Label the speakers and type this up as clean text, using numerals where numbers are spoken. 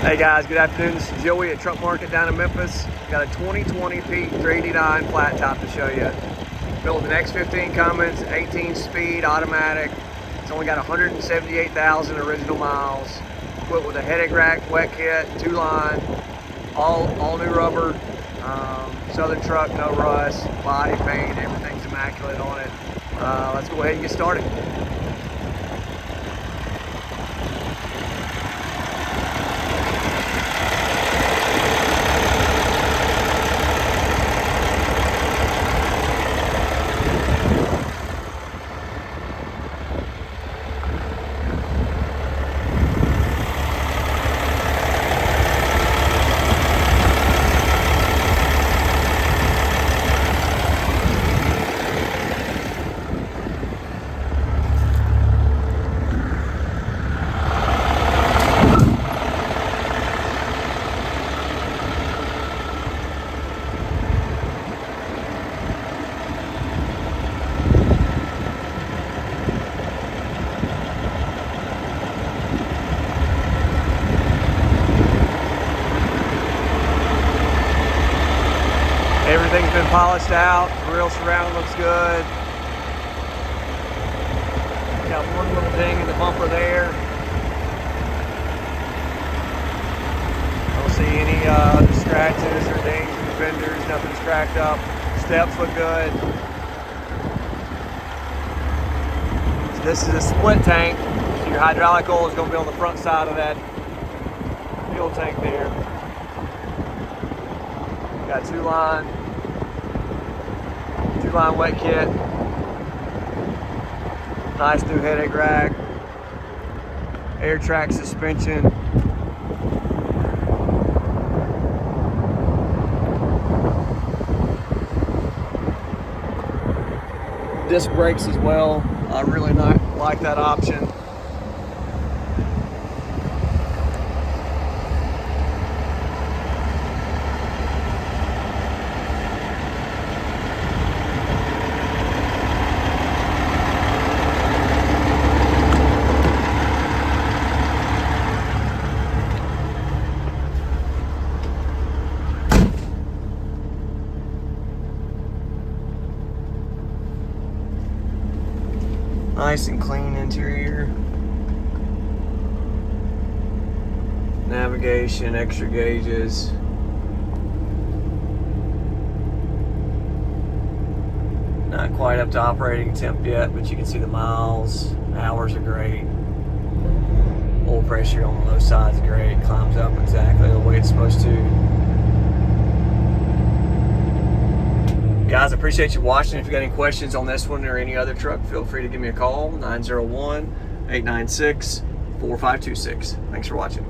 Speaker 1: Hey guys, good afternoon. This is Joey at Truck Market down in Memphis. Got a 2020 Pete 389 flat top to show you. Built with an X15 Cummins, 18 speed automatic. It's only got 178,000 original miles. Equipped with a headache rack, wet kit, 2-line, all new rubber. Southern truck, no rust, body paint, everything's immaculate on it. Let's go ahead and get started. Everything's been polished out. The rear surround looks good. Got one little ding in the bumper there. Don't see any other scratches or dings in the fenders. Nothing's cracked up. Steps look good. So this is a split tank. So your hydraulic oil is going to be on the front side of that fuel tank there. Got 2-line wet kit, nice new headache rack, air track suspension, disc brakes as well. I really like that option. Nice and clean interior. Navigation, extra gauges. Not quite up to operating temp yet, but you can see the miles. Hours are great. Oil pressure on the low side is great. Climbs up exactly the way it's supposed to. Guys, I appreciate you watching. If you got any questions on this one or any other truck, feel free to give me a call, 901-896-4526. Thanks for watching.